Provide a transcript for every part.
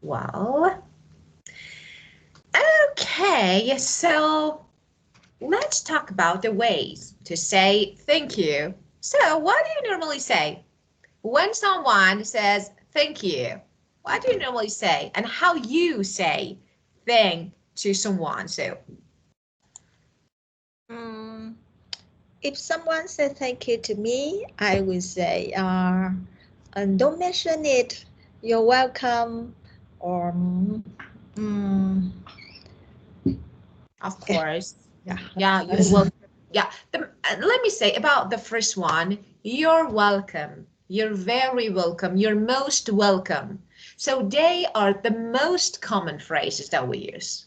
Well, okay, so let's talk about the ways to say thank you. So what do you normally say when someone says thank you? What do you normally say and how you say thank to someone? So if someone said thank you to me, I would say, don't mention it. You're welcome. Or, of course, yeah, you're welcome. Yeah, let me say about the first one, you're welcome. You're very welcome. You're most welcome. So they are the most common phrases that we use.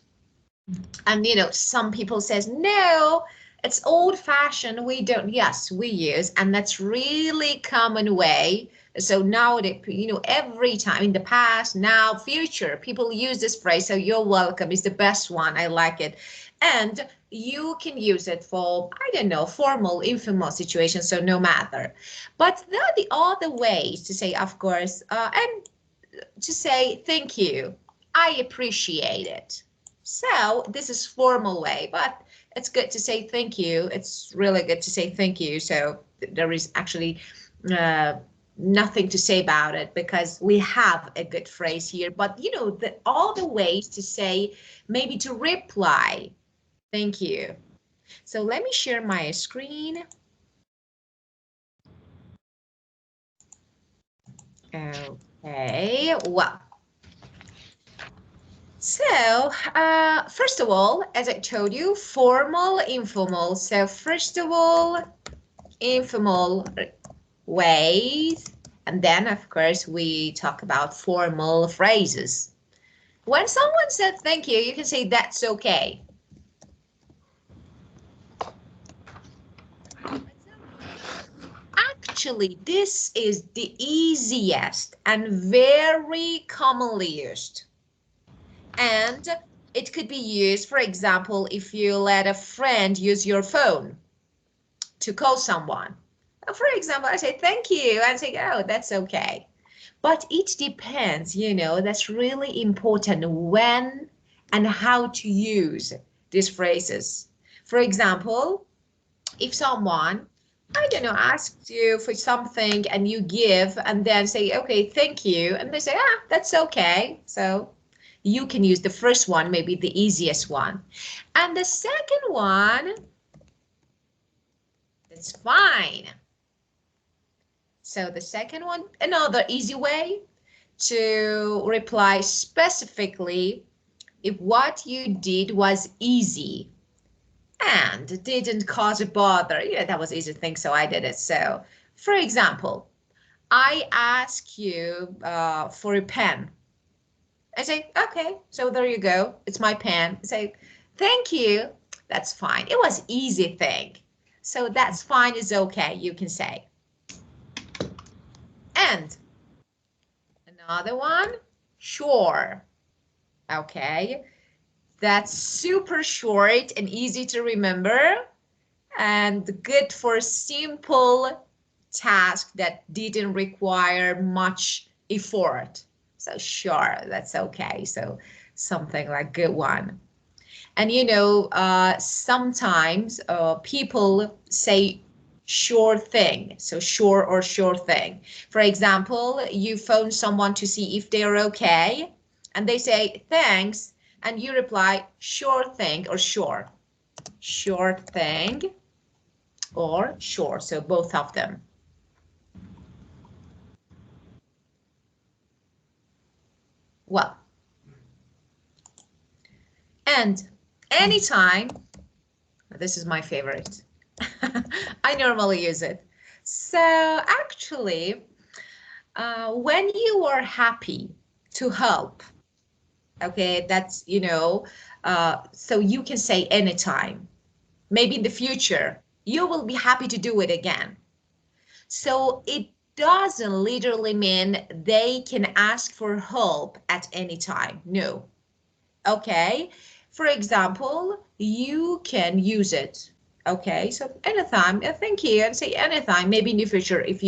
And, some people says, no, it's old fashioned. We don't. Yes, we use. And that's really common way. So now, every time in the past, now, future, people use this phrase. So you're welcome is the best one. I like it. And you can use it for, I don't know, formal, informal situations. So no matter. But there are the other ways to say, of course, and to say thank you. I appreciate it. So this is formal way, but it's good to say thank you. It's really good to say thank you. So there is actually nothing to say about it because we have a good phrase here. But all the ways to say, maybe to reply, thank you. So let me share my screen. Okay, well. So, first of all, as I told you, formal, informal. So first of all, informal ways, and then of course we talk about formal phrases. When someone said thank you, you can say that's okay. Actually, this is the easiest and very commonly used. And it could be used, for example, if you let a friend use your phone to call someone. For example, I say thank you and say, oh, that's okay. But it depends, that's really important when and how to use these phrases. For example, if someone, I don't know, asks you for something and you give and then say, okay, thank you. And they say, that's okay. So you can use the first one, maybe the easiest one. And the second one, it's fine. So the second one, another easy way to reply specifically if what you did was easy and didn't cause a bother. That was easy thing, so I did it. So, for example, I ask you for a pen. I say, okay, so there you go. It's my pen. I say, thank you. That's fine. It was easy thing. So that's fine is okay, you can say. And another one, sure. Okay, that's super short and easy to remember and good for simple task that didn't require much effort. So sure, that's okay. So something like good one. And sometimes people say sure thing. So sure or sure thing. For example, you phone someone to see if they're okay and they say thanks and you reply sure thing or sure. Sure thing or sure. So both of them. Well, and anytime, this is my favorite. I normally use it. So actually, when you are happy to help, okay, that's, so you can say anytime, maybe in the future, you will be happy to do it again. So it doesn't literally mean they can ask for help at any time. No. Okay. For example, you can use it. Okay, so anytime, thank you, and say anytime. Maybe in the future, if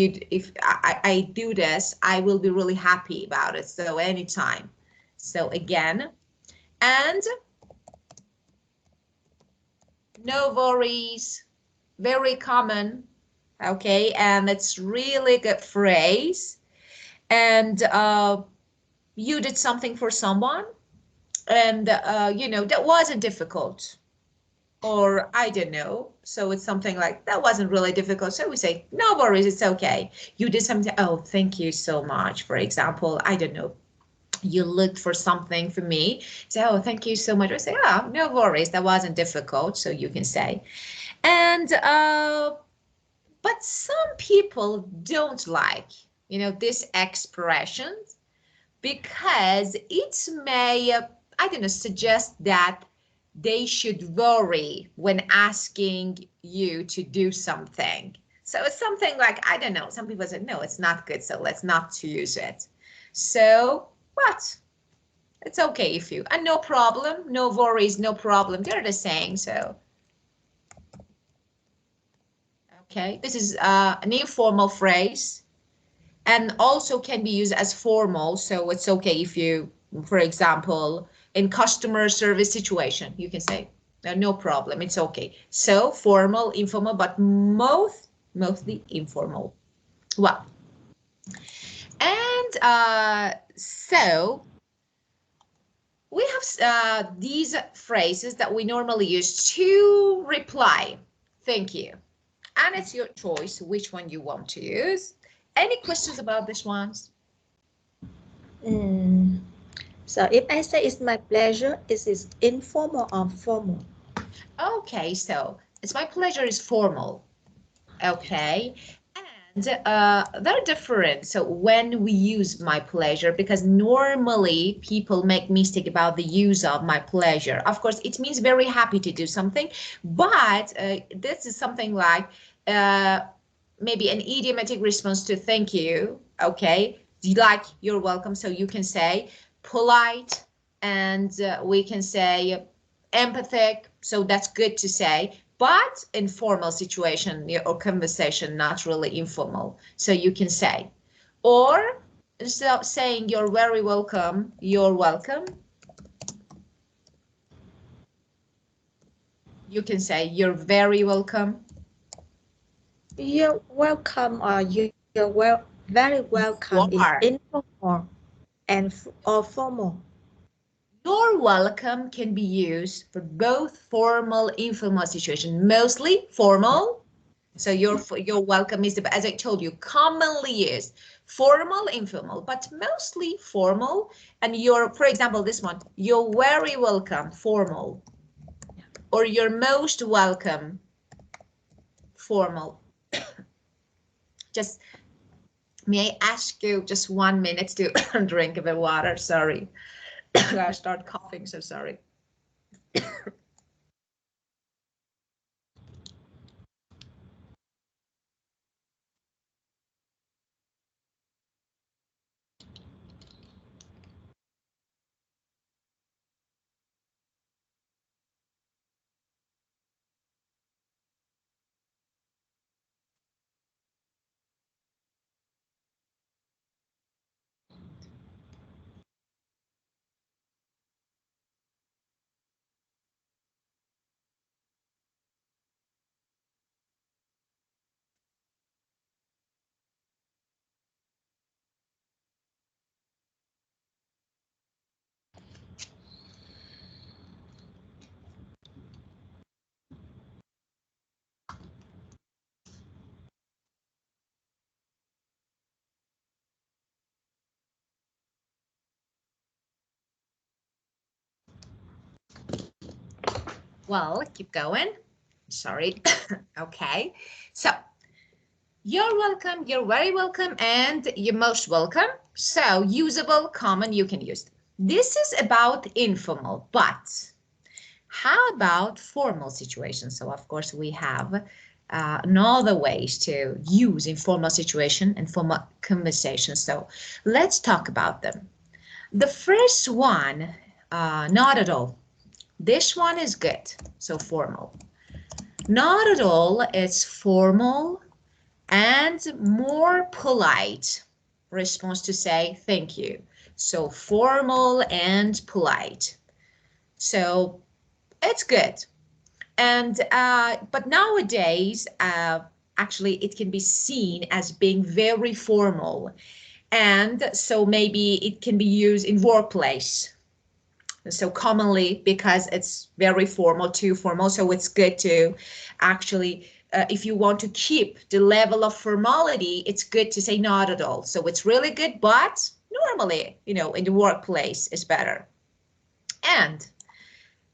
I do this, I will be really happy about it. So anytime. So again, and no worries, very common, okay, and it's really good phrase. And you did something for someone, and you know, that wasn't difficult, or I don't know. So it's something like that wasn't really difficult. So we say, no worries, it's okay. You did something. Oh, thank you so much. For example, I don't know. You looked for something for me. Say, oh, thank you so much. I say, oh, no worries. That wasn't difficult. So you can say, and but some people don't like, you know, this expression because it may, I don't know, suggest that they should worry when asking you to do something. So it's something like, I don't know, some people say, no, it's not good, so let's not to use it. So, but it's okay if you, and no problem, no worries, no problem. They're the same, so. Okay, this is an informal phrase and also can be used as formal. So it's okay if you, for example, in customer service situation, you can say, no problem, it's okay. So formal, informal, but mostly informal. Well, and so we have these phrases that we normally use to reply. Thank you. And it's your choice which one you want to use. Any questions about this ones? So if I say it's my pleasure, is it informal or formal? Okay, so it's my pleasure is formal. Okay. And they're different. So when we use my pleasure, because normally people make mistake about the use of my pleasure. Of course, it means very happy to do something, but this is something like maybe an idiomatic response to thank you. Okay, like you're welcome. So you can say polite, and we can say empathic. So that's good to say, but informal situation or conversation, not really informal. So you can say, or instead of saying you're welcome, you can say you're very welcome. You're welcome or very welcome You is are. informal and or formal. You're welcome can be used for both formal, informal situation, mostly formal. So your welcome is, as I told you, commonly used formal, informal, but mostly formal. And you're, for example, this one, you're very welcome, formal, or you're most welcome, formal. Just may I ask you just 1 minute to drink a bit of water? Sorry, I start coughing, so sorry. Well, keep going. Sorry. Okay. So you're welcome, you're very welcome, and you're most welcome. So usable, common, you can use them. This is about informal, but how about formal situations? So of course we have another ways to use informal situation and formal conversation. So let's talk about them. The first one, not at all. This one is good, so formal. Not at all, it's formal and more polite response to say thank you. So formal and polite. So it's good. And but nowadays, actually, it can be seen as being very formal. And so maybe it can be used in workplace. So commonly because it's very formal, too formal. So it's good to actually, if you want to keep the level of formality, it's good to say not at all. So it's really good, but normally, in the workplace is better. And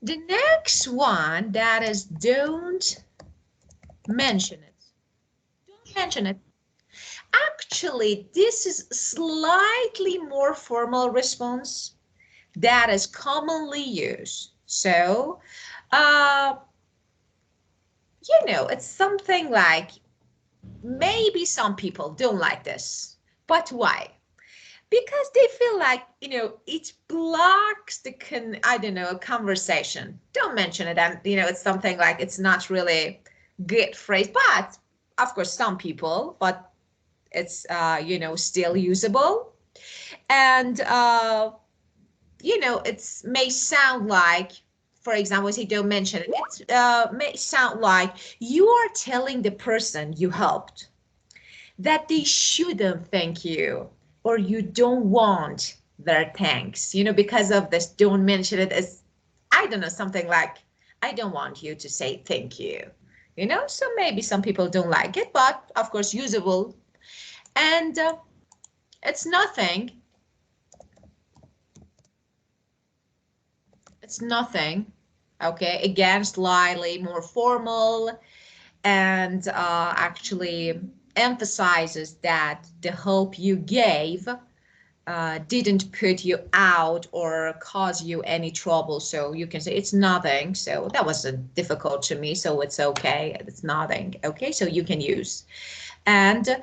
the next one, that is don't mention it. Don't mention it. Actually, this is slightly more formal response that is commonly used. So, uh, it's something like maybe some people don't like this, but why? Because they feel like, it blocks the I don't know, conversation. Don't mention it. And, it's something like it's not really good phrase, but of course, some people, but it's, still usable. And, it may sound like, for example, say don't mention it, it may sound like you are telling the person you helped that they shouldn't thank you or you don't want their thanks, because of this don't mention it as, I don't know, something like, I don't want you to say thank you, so maybe some people don't like it, but of course usable. And it's nothing. It's nothing. Okay, again, slightly more formal and actually emphasizes that the help you gave didn't put you out or cause you any trouble. So you can say it's nothing. So that wasn't difficult to me. So it's okay. It's nothing. Okay, so you can use. And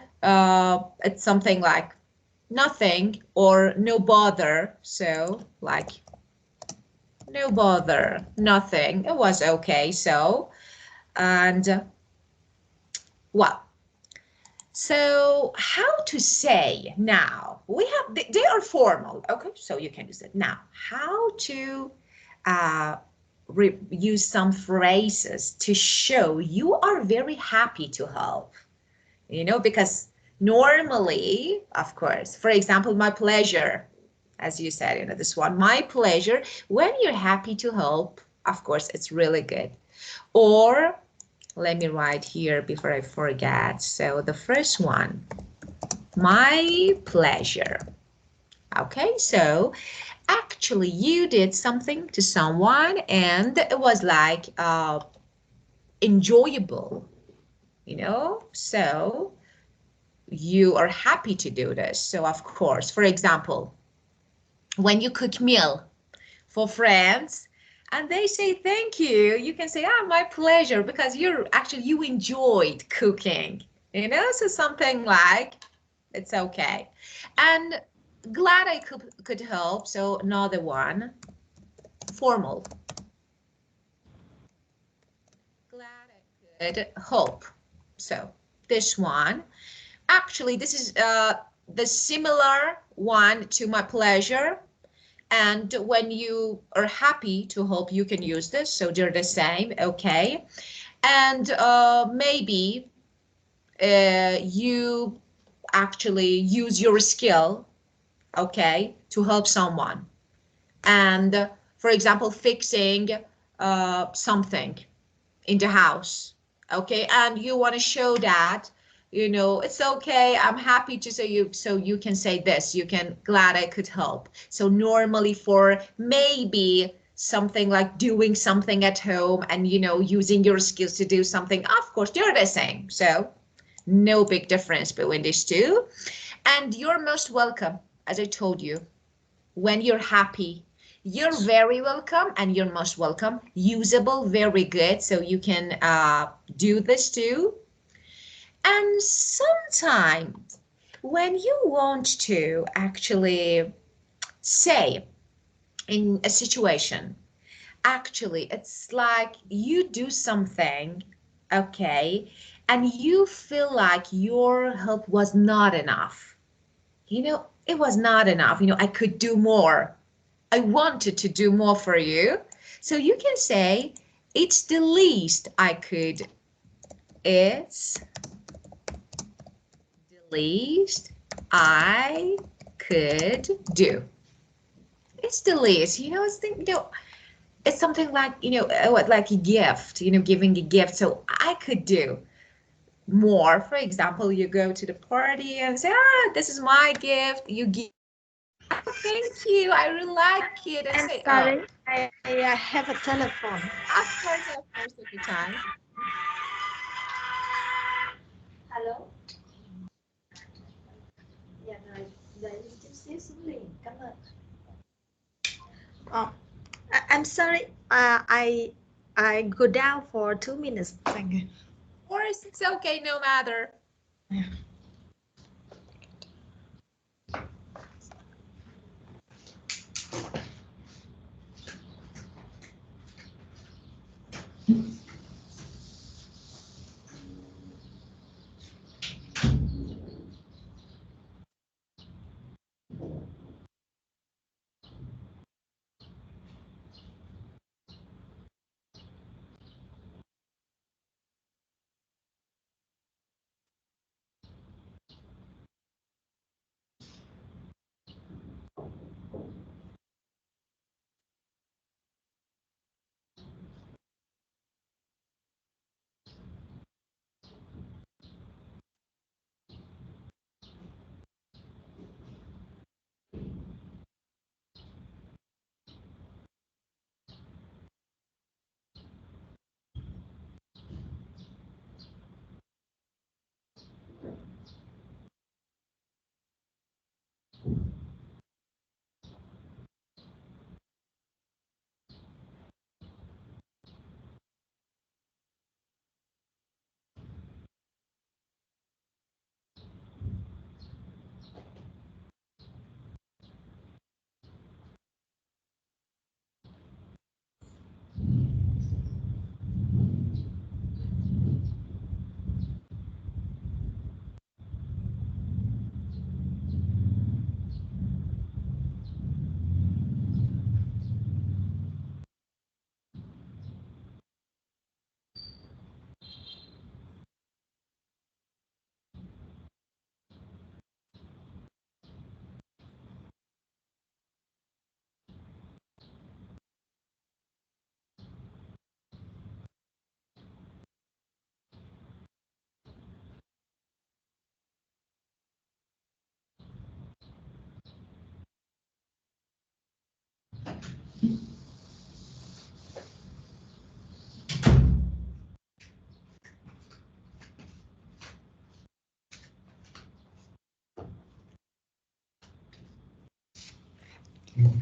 it's something like nothing or no bother. So like no bother, nothing. It was okay. So, and well, so how to say now? We have, they are formal. Okay, so you can use it. Now, how to uh, use some phrases to show you are very happy to help, because normally, of course, for example, my pleasure, as you said, this one, my pleasure, when you're happy to help, of course, it's really good. Or let me write here before I forget. So the first one, my pleasure. Okay, so actually you did something to someone and it was like enjoyable, so you are happy to do this. So of course, for example, when you cook meal for friends and they say thank you, you can say, my pleasure, because you enjoyed cooking, so something like it's okay. And glad I could help. So another one, formal. Glad I could help. So this one, actually this is the similar one to my pleasure. And when you are happy to help, you can use this. So they're the same, okay? And maybe you actually use your skill, okay, to help someone. And for example, fixing something in the house, okay? And you want to show that, it's okay, I'm happy to say you, so you can say this, you can, glad I could help. So normally for maybe something like doing something at home and, using your skills to do something, of course, they're the same. So no big difference between these two. And you're most welcome, as I told you, when you're happy, you're very welcome and you're most welcome. Usable, very good. So you can do this too. And sometimes when you want to actually say in a situation, actually, it's like you do something, okay, and you feel like your help was not enough. it was not enough. I could do more. I wanted to do more for you. So you can say, it's the least I could. It's the least I could do. It's the least, it's something like, like a gift, giving a gift. So I could do more. For example, you go to the party and say, this is my gift. You give, thank you, I really like it. And I'm say, sorry, I have a telephone. of course, take your time. Hello. Dạ rồi, đợi chút xíu xuống liền. Cảm ơn. Oh, I'm sorry. I go down for 2 minutes. Thank you. Of course, it's okay, no matter. Yeah.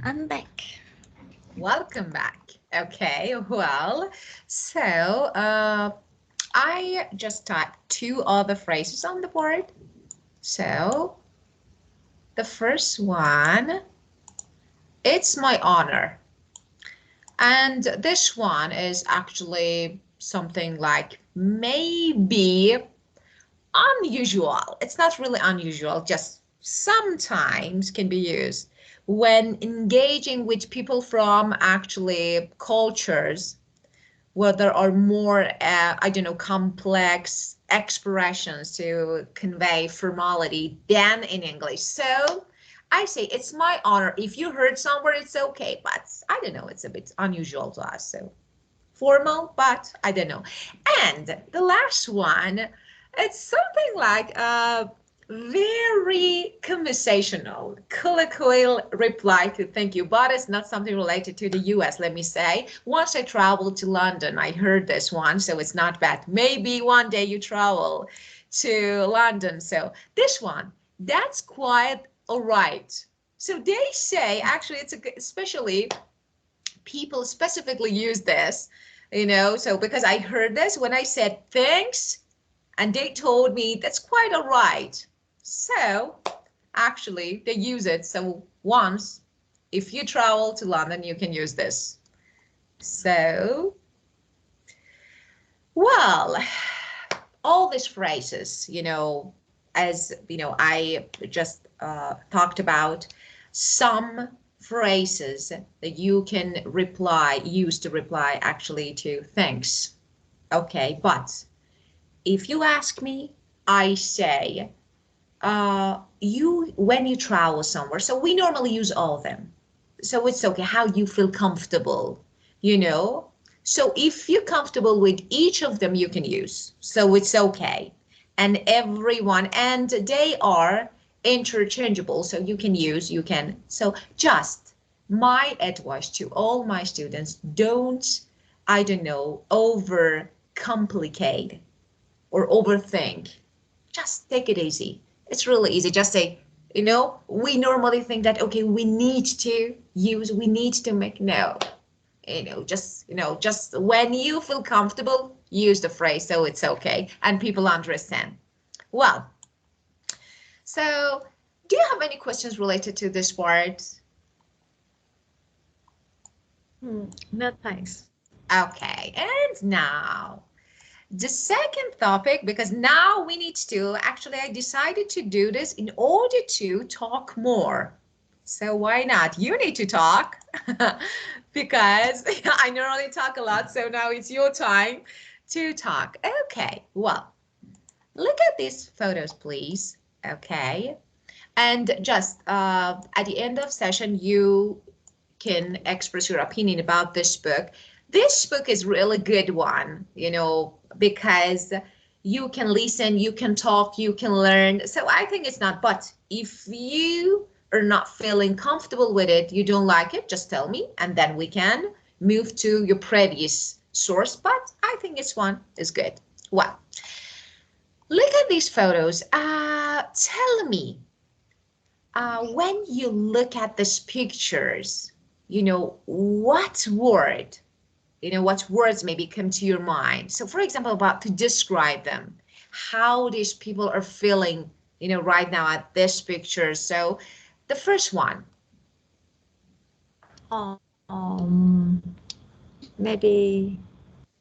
I'm back. Welcome back. Okay, well, so I just typed two other phrases on the board. So the first one, it's my honor. And this one is actually something like maybe unusual. It's not really unusual, just sometimes can be used when engaging with people from actually cultures where there are more, I don't know, complex expressions to convey formality than in English. So I say it's my honor. If you heard somewhere, it's okay, but I don't know, it's a bit unusual to us. So formal, but I don't know. And the last one, it's something like very conversational, colloquial reply to thank you, but it's not something related to the US, let me say. Once I traveled to London, I heard this one, so it's not bad. Maybe one day you travel to London. So this one, that's quite all right. So they say, actually, it's especially people specifically use this, so because I heard this when I said thanks, and they told me that's quite all right. So actually they use it. So once, if you travel to London, you can use this. So, well, all these phrases, as I just talked about some phrases that you can use to reply actually to thanks. Okay, but if you ask me, I say, when you travel somewhere, so we normally use all of them. So it's okay how you feel comfortable, you know. So if you're comfortable with each of them, you can use. So it's okay. And everyone, and they are interchangeable. So you can use, you can. So just my advice to all my students, don't, I don't know, over complicate or overthink. Just take it easy. It's really easy. Just say, you know, we normally think that, okay, we need to use, we need to make, no, just when you feel comfortable, use the phrase, so it's okay. And people understand. Well, so do you have any questions related to this part? No, thanks. Okay, and now the second topic, because now we need to, actually, I decided to do this in order to talk more. So why not? You need to talk because I normally talk a lot. So now it's your time to talk. Okay, well, look at these photos, please. Okay. And just at the end of session, you can express your opinion about this book. This book is really good one, because you can listen, you can talk, you can learn. So I think it's not, but if you are not feeling comfortable with it, you don't like it, just tell me, and then we can move to your previous source. But I think this one is good. Well, look at these photos. Tell me, when you look at these pictures, what what words maybe come to your mind? So for example, about to describe them, how these people are feeling, right now at this picture. So the first one. Maybe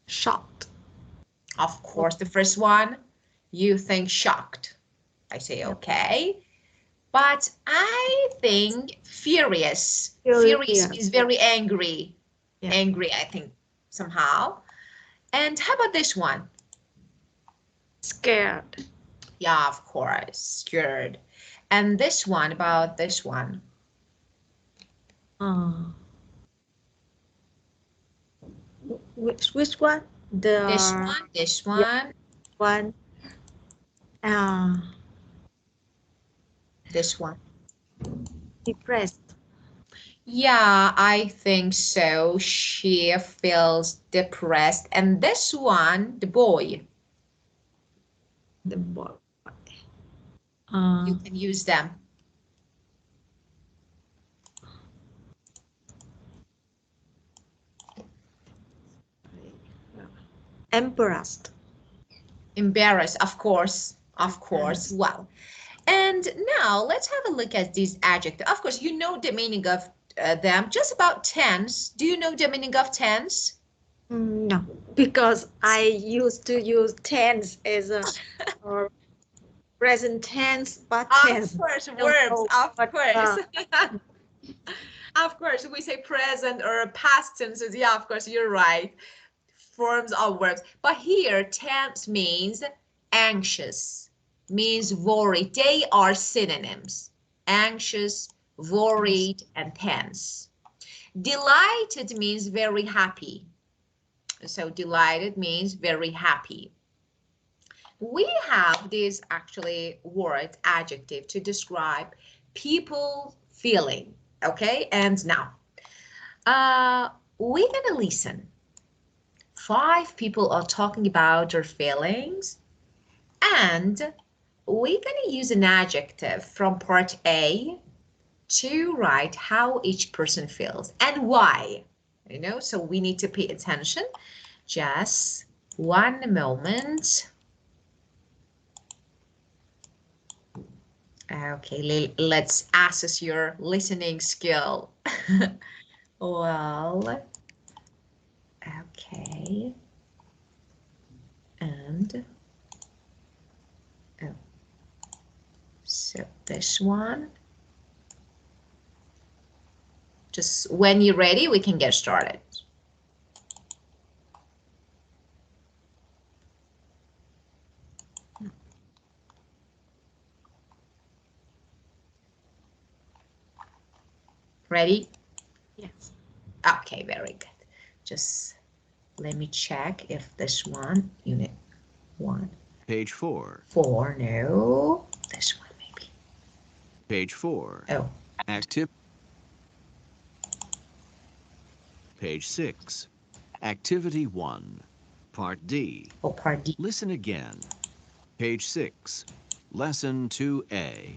shocked. Of course, the first one, you think shocked. I say, okay. But I think furious. Furious means very angry. Yeah. Angry, I think, somehow. And how about this one? Scared. Yeah, of course, scared. And this one, about this one? Which one? This one, this one. One. This one. Depressed. Yeah, I think so. She feels depressed. And this one, the boy. The boy. You can use them. Embarrassed. Embarrassed, of course. Of course. Well, and now let's have a look at these adjectives. Of course, you know the meaning of them. Just about tense. Do you know the meaning of tense? No, because I used to use tense as a present tense, but tense. Of course, verbs, of course. Of course, we say present or past tenses. Yeah, of course, you're right. Forms of verbs. But here, tense means anxious, means worried. They are synonyms. Anxious, worried, and tense. Delighted means very happy. So delighted means very happy. We have this actually word, adjective, to describe people feeling. Okay, and now we're gonna listen. 5 people are talking about their feelings, and we're gonna use an adjective from part A to write how each person feels and why. So we need to pay attention. Just one moment. Okay, let's assess your listening skill. Well, okay. And, oh, so So this one. Just when you're ready, we can get started. Ready? Yes. Okay, very good. Just let me check if this one, unit 1. Page 4. 4, no. This one maybe. Page 4. Oh. Active. Page 6. Activity 1. Part D. Oh, part D. Listen again. Page 6. Lesson 2A.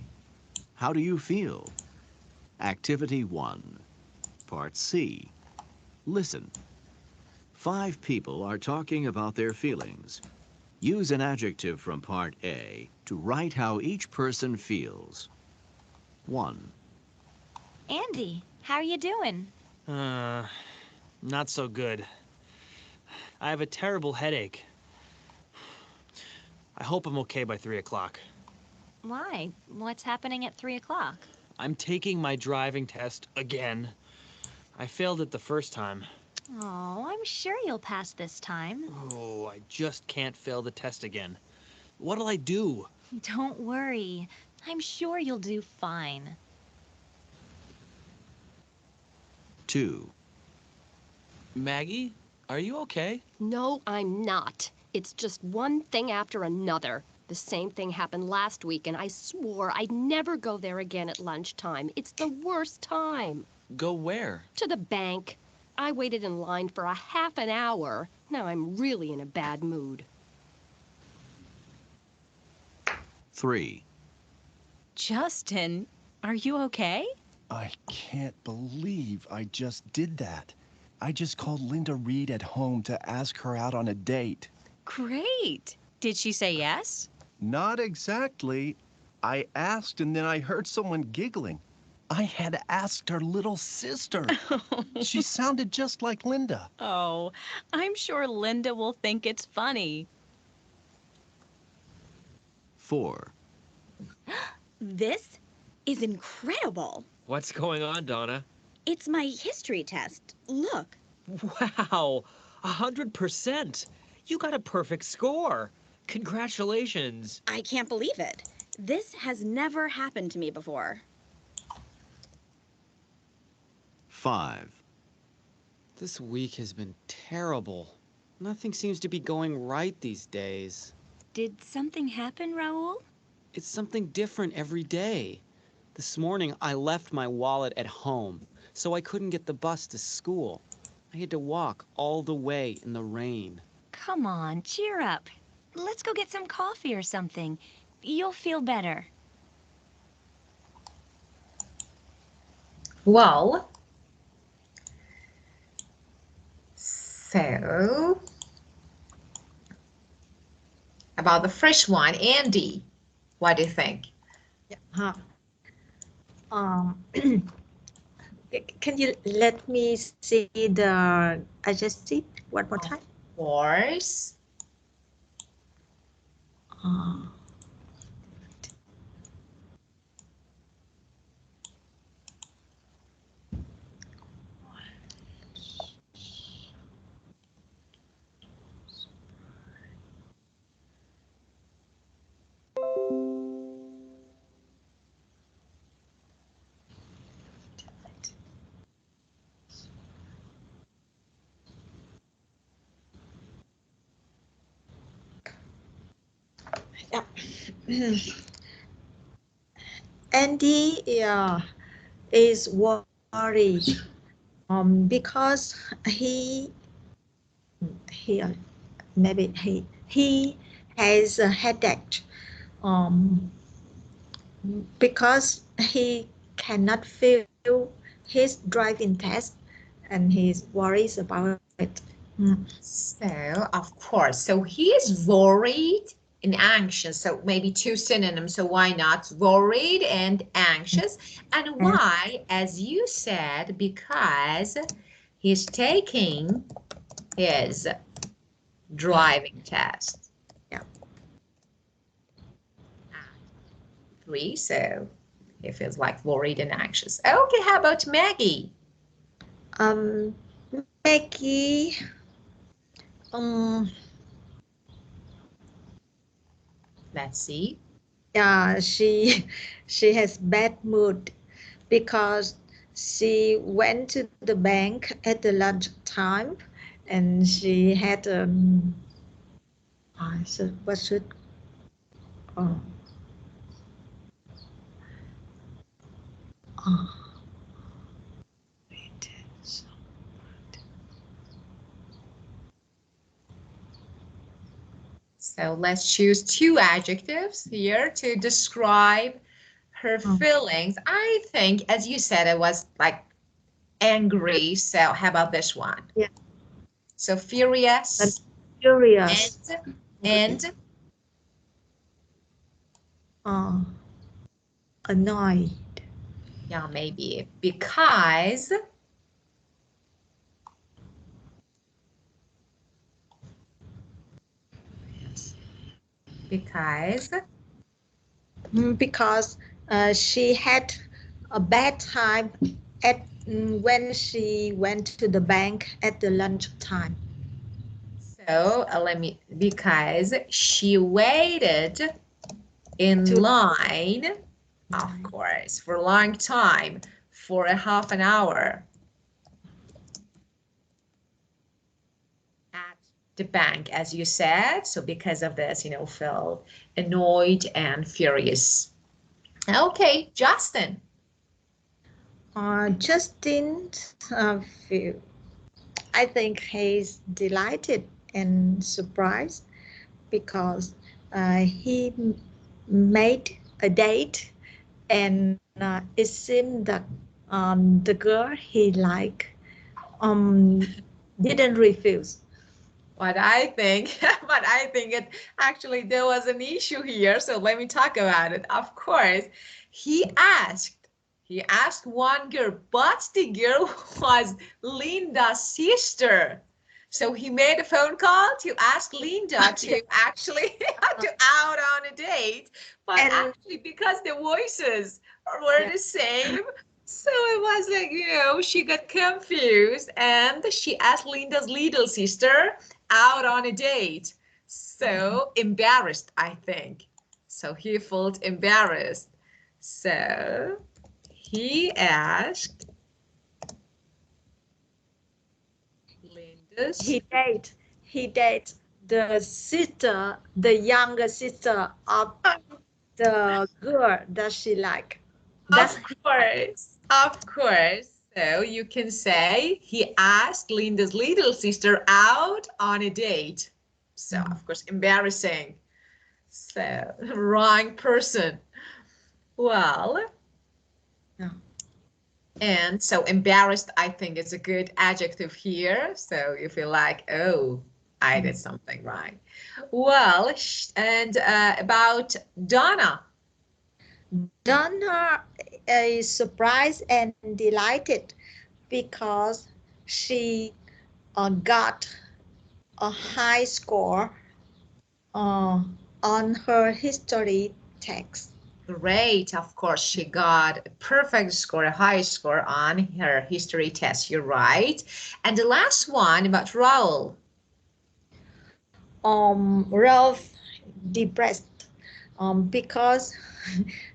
How do you feel? Activity 1. Part C. Listen. 5 people are talking about their feelings. Use an adjective from Part A to write how each person feels. 1. Andy, how are you doing? Not so good. I have a terrible headache. I hope I'm okay by 3 o'clock. Why? What's happening at 3 o'clock? I'm taking my driving test again. I failed it the first time. Oh, I'm sure you'll pass this time. Oh, I just can't fail the test again. What'll I do? Don't worry. I'm sure you'll do fine. 2. Maggie, are you okay? No, I'm not. It's just one thing after another. The same thing happened last week, and I swore I'd never go there again at lunchtime. It's the worst time. Go where? To the bank. I waited in line for a half an hour. Now I'm really in a bad mood. 3. Justin, are you okay? I can't believe I just did that. I just called Linda Reed at home to ask her out on a date. Great. Did she say yes? Not exactly. I asked and then I heard someone giggling. I had asked her little sister. She sounded just like Linda. Oh, I'm sure Linda will think it's funny. 4. This is incredible. What's going on, Donna? It's my history test. Look. Wow, 100%. You got a perfect score. Congratulations. I can't believe it. This has never happened to me before. 5. This week has been terrible. Nothing seems to be going right these days. Did something happen, Raul? It's something different every day. This morning, I left my wallet at home, so I couldn't get the bus to school. I had to walk all the way in the rain. Come on, cheer up. Let's go get some coffee or something. You'll feel better. Well, so about the first one, Andy, what do you think? Yeah. Can you let me see the adjective one more time? Of course. Yeah. Andy is worried because he maybe he has a headache because he cannot fail his driving test and he's worried about it. So, of course, so he is worried and anxious. So maybe two synonyms. So why not worried and anxious? And why, as you said, because he's taking his driving test. Yeah. 3, so he feels like worried and anxious. Okay, how about Maggie? Maggie, Let's see. yeah, she has bad mood because she went to the bank at the lunch time and she had what should oh, oh, wait, so- So let's choose 2 adjectives here to describe her feelings. I think, as you said, it was like angry. So how about this one? Yeah. So furious. Curious. And Annoyed. yeah, maybe because. Because. Because she had a bad time when she went to the bank at the lunch time. So because she waited in line, of course, for a long time, for a half an hour at the bank, as you said. So because of this, felt annoyed and furious. Okay, Justin. Justin, I think he's delighted and surprised because he made a date and it seemed that the girl he liked didn't refuse. But I think it actually there was an issue here. So let me talk about it. Of course, he asked one girl, but the girl was Linda's sister. So he made a phone call to ask Linda to actually to out on a date. But actually, because the voices were the same, so it was like, she got confused and she asked Linda's little sister out on a date. So embarrassed, I think. So he felt embarrassed. So he asked Linda's. He date the younger sister of the girl that she like. Of course. So you can say he asked Linda's little sister out on a date. So of course, embarrassing. So wrong person. Well, and so embarrassed, I think it's a good adjective here. So you feel like, oh, I did something wrong. Well, and about Donna. Donna is surprised and delighted because she got a high score on her history text. Great, of course, she got a perfect score, a high score on her history test. You're right. And the last one about Raul. Ralph depressed because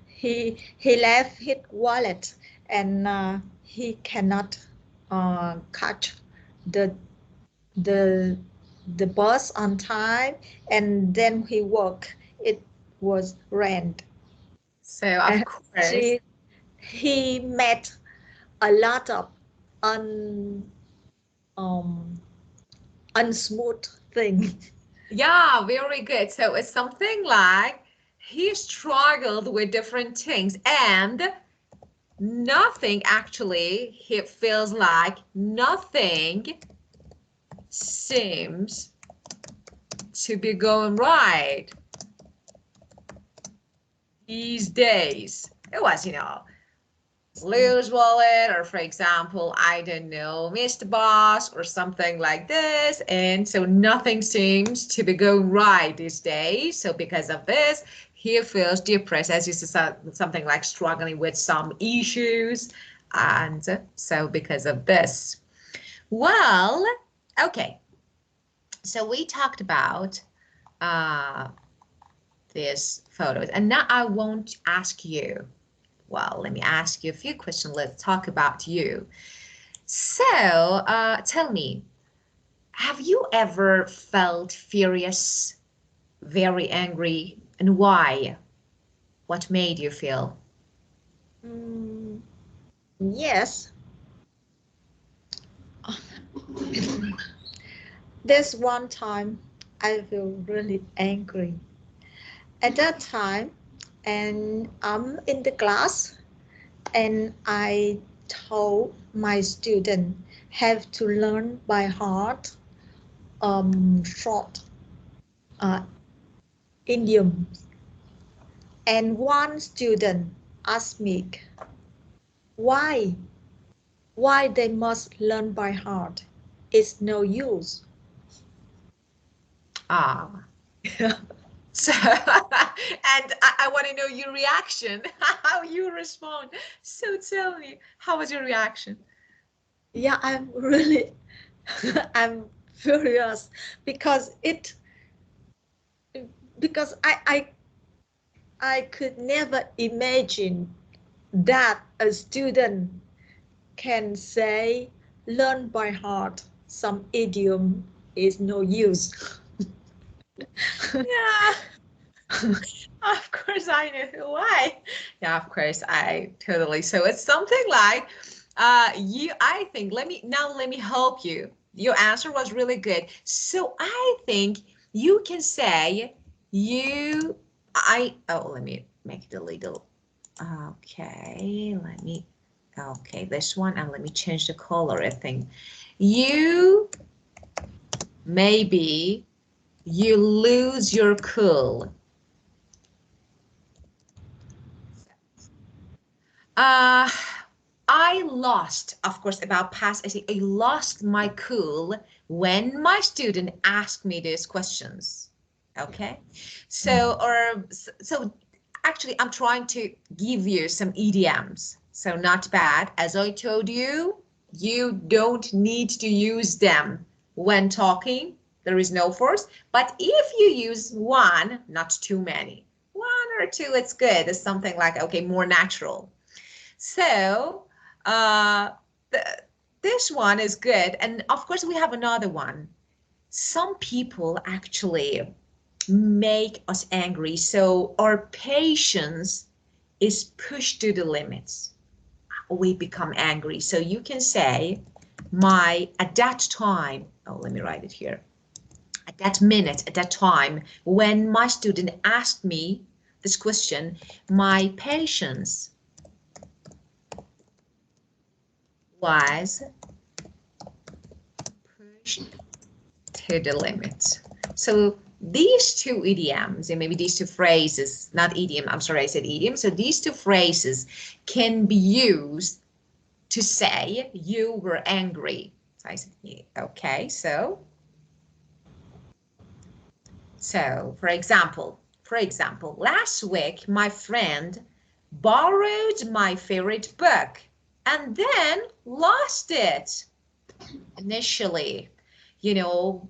he left his wallet and he cannot catch the the bus on time, and then he woke. It was rent. So of course he met a lot of unsmooth things. Yeah, very good. So it's something like he struggled with different things and nothing actually, he feels like nothing seems to be going right these days. It was, lose wallet, or for example, I don't know, missed bus or something like this. And so nothing seems to be going right these days. So because of this, he feels depressed, as you said, something like struggling with some issues, and so because of this. Well, okay, so we talked about these photos, and now I want to ask you, well, let me ask you a few questions. Let's talk about you. So tell me, have you ever felt furious, very angry, and why? What made you feel? Yes. There's one time I feel really angry. At that time, and I'm in the class, and I told my student have to learn by heart short uh, idioms. And one student asked me why they must learn by heart. It's no use. Ah. So, and I want to know your reaction, how you respond. So tell me, how was your reaction? Yeah, I'm really, I'm furious because I could never imagine that a student can say learn by heart some idiom is no use. Yeah, of course I know why. Yeah, of course I totally. So it's something like, I think, let me help you. Your answer was really good. So I think you can say let me make it a little, okay, this one, and let me change the color, I think. Maybe you lose your cool. Uh, I lost, of course, about past, I say I lost my cool when my student asked me these questions. Okay, so actually I'm trying to give you some idioms. So not bad. As I told you, you don't need to use them when talking. There is no force. But if you use one, not too many, one or two, it's good. It's something like, okay, more natural. So uh, this one is good. And of course, we have another one. Some people actually make us angry. So our patience is pushed to the limits. We become angry. So you can say, at that time, oh, let me write it here. At that minute, at that time, when my student asked me this question, my patience was pushed to the limit. So these two idioms, and maybe these two phrases, not idiom, I'm sorry, I said idiom. So these two phrases can be used to say you were angry. So I said, yeah, okay, so for example, last week my friend borrowed my favorite book and then lost it. Initially, you know,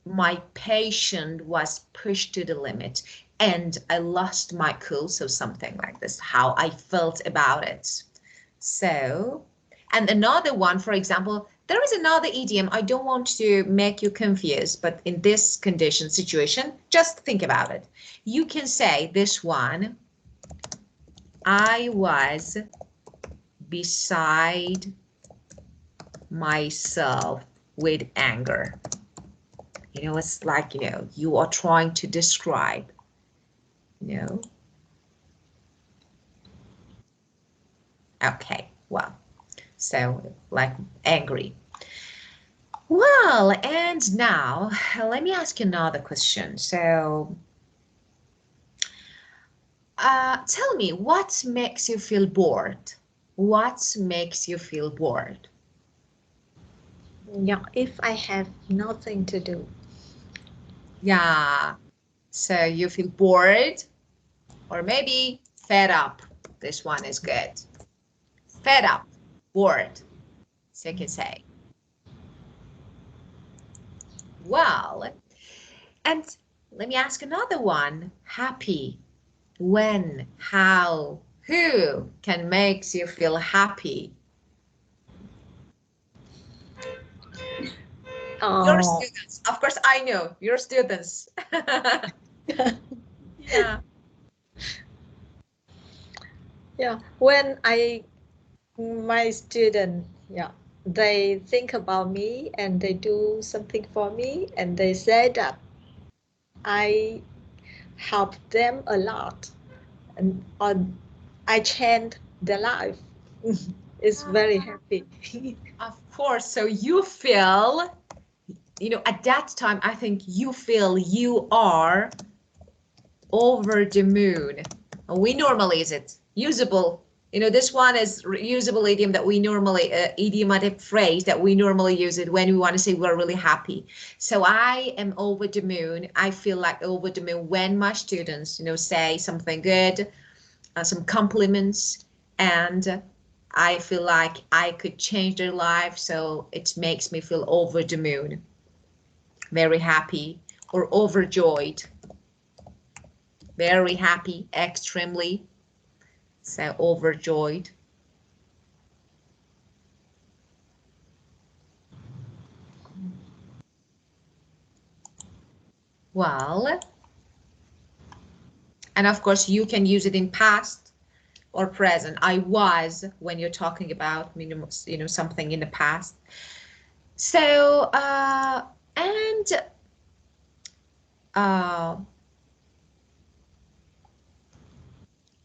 my patience was pushed to the limit and I lost my cool. So something like this, how I felt about it. So, and another one, for example, there is another idiom. I don't want to make you confused, but in this situation, just think about it. You can say this one, I was beside myself with anger. You know, it's like, you are trying to describe, you know. Okay, well, so like angry. Well, and now let me ask you another question. So, tell me, what makes you feel bored? What makes you feel bored? Yeah, if I have nothing to do. Yeah, so you feel bored Or maybe fed up. This one is good. Fed up, bored, so you can say. Well, and let me ask another one. Happy. When, how, who can make you feel happy? Your students. Of course, I know. Your students. Yeah. Yeah, when my student, yeah, they think about me and they do something for me and they say that I help them a lot and I changed their life. It's very happy. Of course. So you feel, at that time, I think you feel you are over the moon. We normally use it. Usable. This one is usable idiom that we normally, idiomatic phrase that we normally use it when we want to say we're really happy. So I am over the moon. I feel like over the moon when my students, say something good, some compliments, and I feel like I could change their life. So it makes me feel over the moon, very happy or overjoyed. Very happy, extremely, so overjoyed. Well, and of course you can use it in past or present. I was, when you're talking about, something in the past. So, and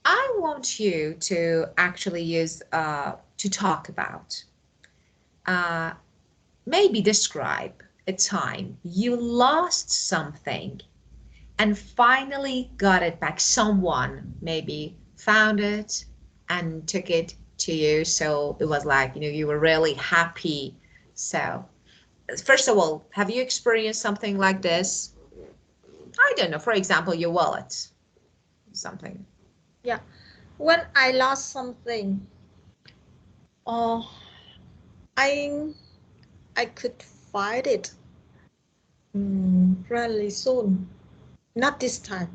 I want you to actually use, to talk about, maybe describe a time you lost something and finally got it back. Someone maybe found it and took it to you. So it was like, you were really happy. So first of all, have you experienced something like this? I don't know, for example, your wallet, something. Yeah, when I lost something, oh, I could find it really soon. Not this time.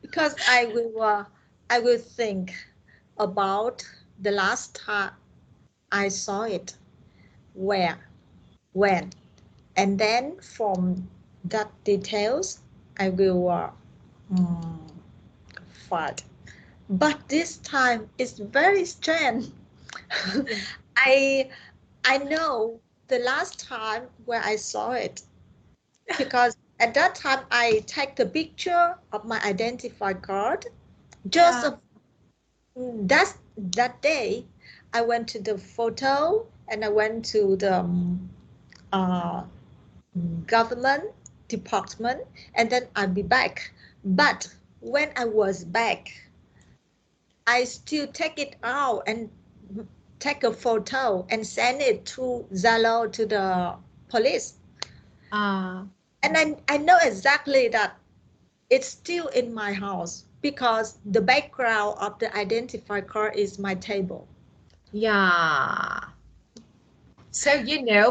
Because I will think about the last time I saw it, where, when, and then from that details I will find. But this time it's very strange. I I know the last time where I saw it because at that time I take the picture of my identify card. Just Yeah. that day, I went to the photo and I went to the uh, government department and then I'll be back. But when I was back, I still take it out and take a photo and send it to Zalo to the police. And I know exactly that it's still in my house because the background of the identify card is my table. Yeah. So,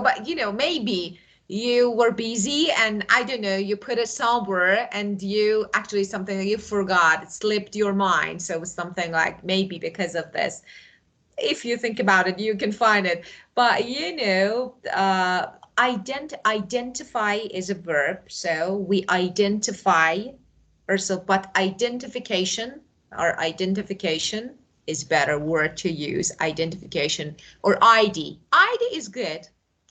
but maybe you were busy and I don't know, you put it somewhere and you actually something that you forgot, it slipped your mind. So something like maybe because of this. If you think about it, you can find it. But identify is a verb. So we identify also, but identification is better word to use. Identification or ID. ID is good.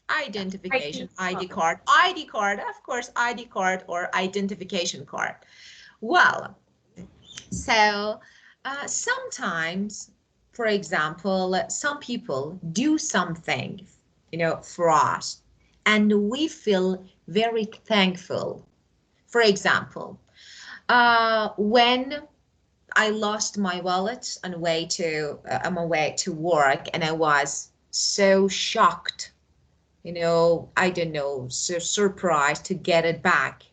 Identification, ID card, of course, ID card or identification card. Well, so sometimes, for example, some people do something, for us, and we feel very thankful. For example, when I lost my wallet on my way to work, and I was so shocked, I don't know, so surprised to get it back.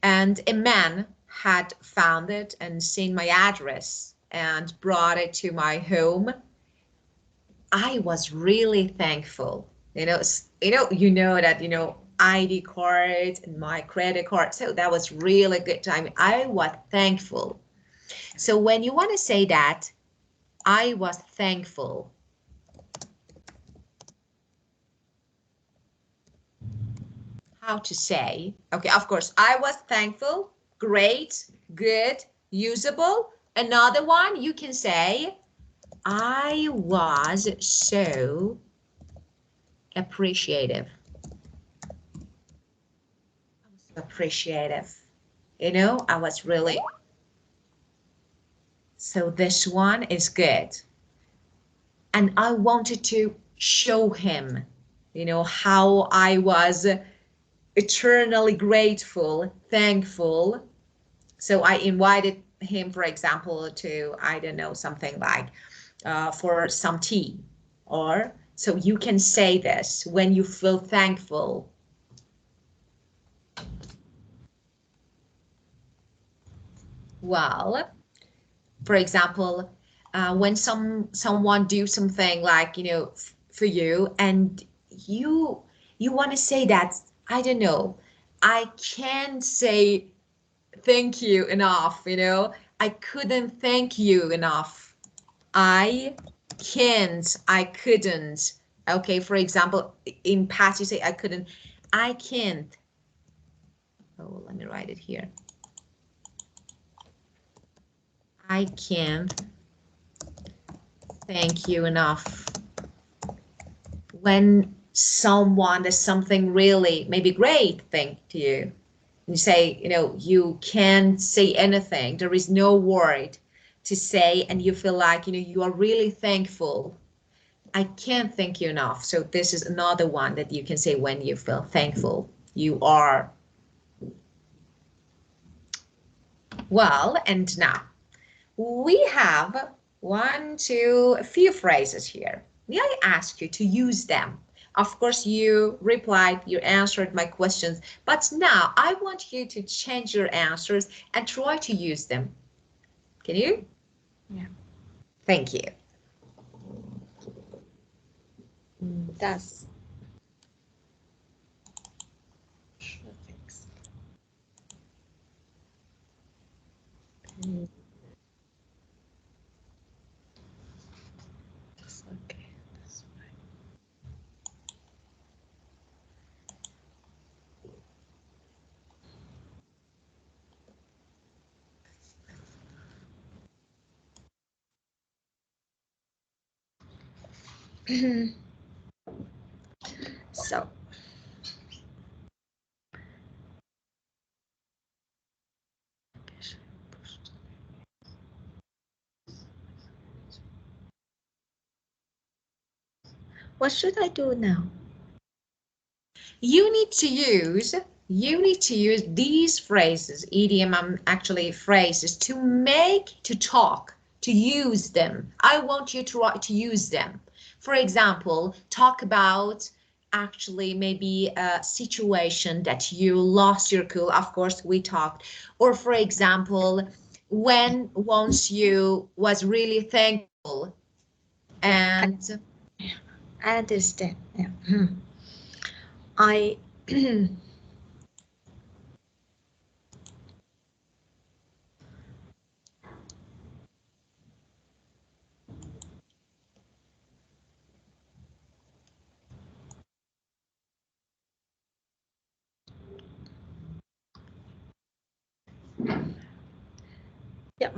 And a man had found it and seen my address and brought it to my home, I was really thankful. That, ID card and my credit card. So that was really good time. I was thankful. So when you want to say that, I was thankful. How to say? Okay, of course, I was thankful, great, good, usable. Another one, you can say, I was so appreciative. Appreciative. I was really. So this one is good. And I wanted to show him, how I was eternally grateful, thankful. So I invited him, for example, to, I don't know, something like for some tea. Or so you can say this when you feel thankful. Well, for example, when someone do something like, for you, and you want to say that, I don't know, I can't say thank you enough, I couldn't thank you enough. I can't, I couldn't. Okay, for example, in past you say I couldn't, I can't. Oh, let me write it here. I can't thank you enough. When someone does something really maybe great thing to you, you say, you can't say anything, there is no word to say, and you feel like, you are really thankful. I can't thank you enough. So this is another one that you can say when you feel thankful. You are. Well, and now we have a few phrases here. May I ask you to use them? Of course, you replied, you answered my questions, but now I want you to change your answers and try to use them. Can you? Yeah. Thank you. That's okay. That's fine. So, what should I do now? You need to use these phrases, idiom, actually phrases, to talk, to use them. I want you to use them. For example, talk about actually maybe a situation that you lost your cool. Of course, we talked. Or for example, when once you was really thankful and I understand. Yeah. I yeah,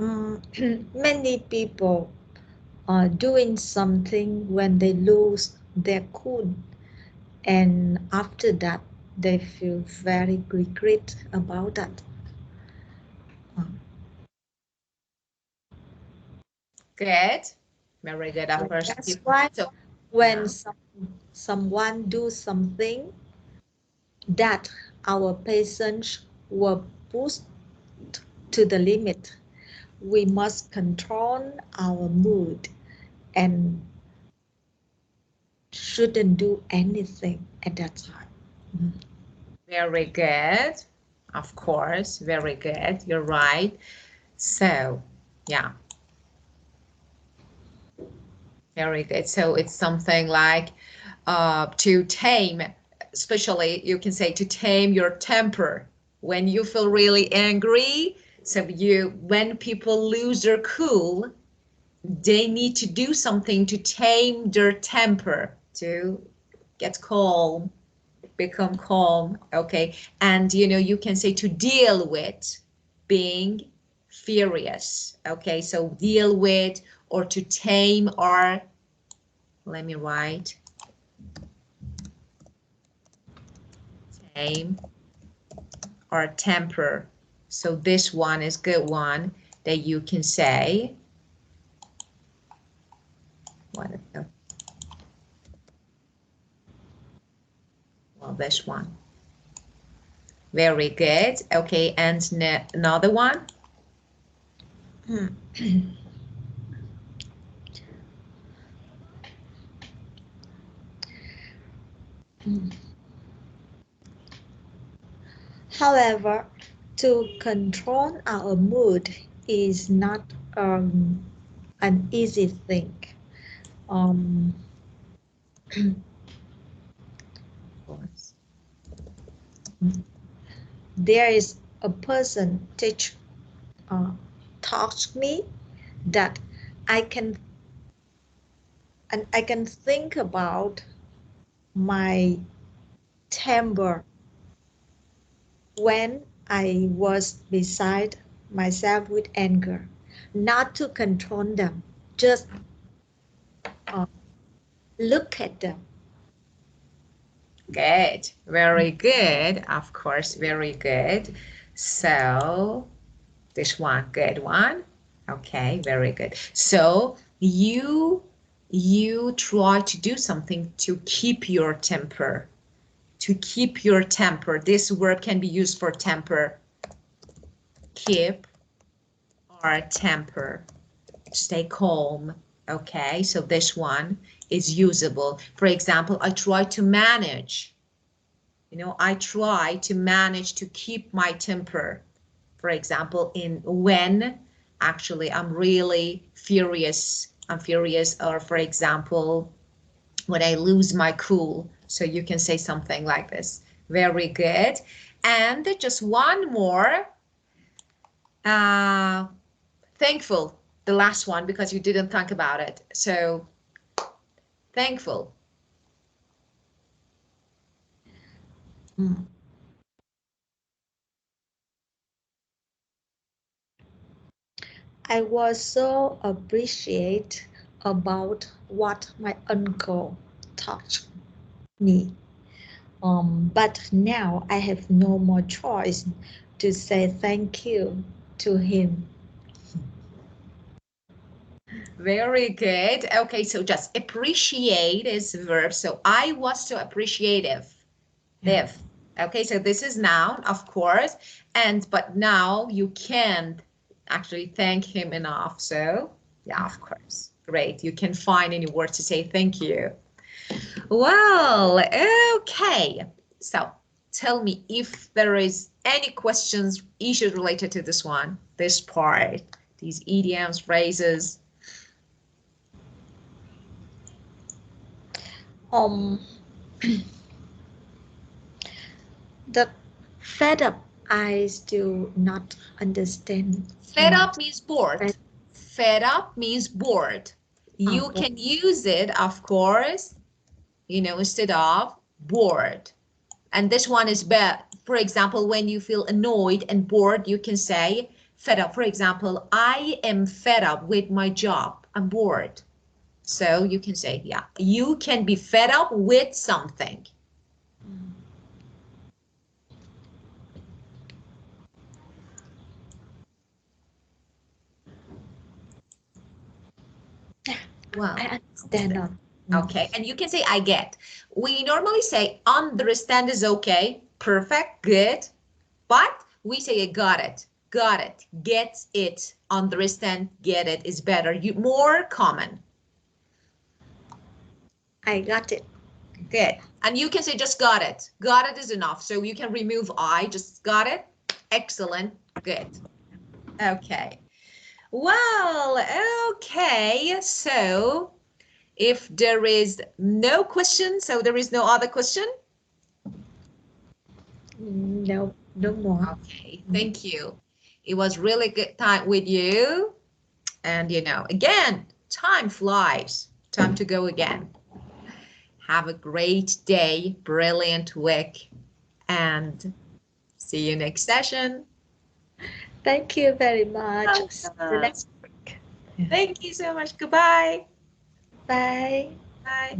many people are doing something when they lose their cool, and after that they feel very regret about that. good, very good, of So course. that's why So when someone do something that our patients were pushed to the limit, we must control our mood and shouldn't do anything at that time. very good. Of course, very good. You're right. So, yeah. Very good. So it's something like to tame, especially you can say to tame your temper when you feel really angry. So when people lose their cool, they need to do something to tame their temper, to get calm, become calm. Okay. And you can say to deal with being furious. Okay. So deal with or to tame or let me write tame or temper. So this one is good one that you can say. What? Well, this one. Very good. Okay, and another one. However, to control our mood is not an easy thing. There is a person taught me that I can think about my temper when I was beside myself with anger, not to control them, just look at them. Good, very good. Of course, very good. So this one, good one. Okay, very good. So you try to do something to keep your temper. To keep your temper. This word can be used for temper. Keep our temper. Stay calm. Okay, so this one is usable. For example, I try to manage. I try to manage to keep my temper. For example, when actually I'm really furious. I'm furious, or for example, when I lose my cool. So you can say something like this. Very good. And just one more. Thankful, the last one, because you didn't think about it. So thankful. I was so appreciate about what my uncle taught me. But now I have no more choice to say thank you to him. Very good. Okay, so just appreciate is verb. So I was so appreciative. If. Okay, so this is noun, of course, but now you can't actually thank him enough. So yeah, of course. Great. You can find any word to say thank you. Well, okay. So tell me if there is any questions, issues related to this one, this part, these idioms, phrases. The fed up, I still not understand. Fed up means bored. Fed up means bored. You can use it, of course, instead of bored. And this one is bad. For example, when you feel annoyed and bored, you can say fed up. For example, I am fed up with my job. I'm bored. So you can say, yeah, you can be fed up with something. Well, I understand that. Okay, and you can say I get. We normally say understand is okay, perfect, good, but we say got it, get it, understand, get it is better, more common. I got it. Good, and you can say just got it is enough, so you can remove I, just got it, Excellent. Good. Okay. Well, okay. So if there is no question, so there is no other question? No, no more. Okay, thank you. It was really good time with you. And you know, again, time flies. Time to go again. Have a great day, brilliant week, and see you next session. Thank you very much. See you next week. Thank you so much. Goodbye. Bye. Bye.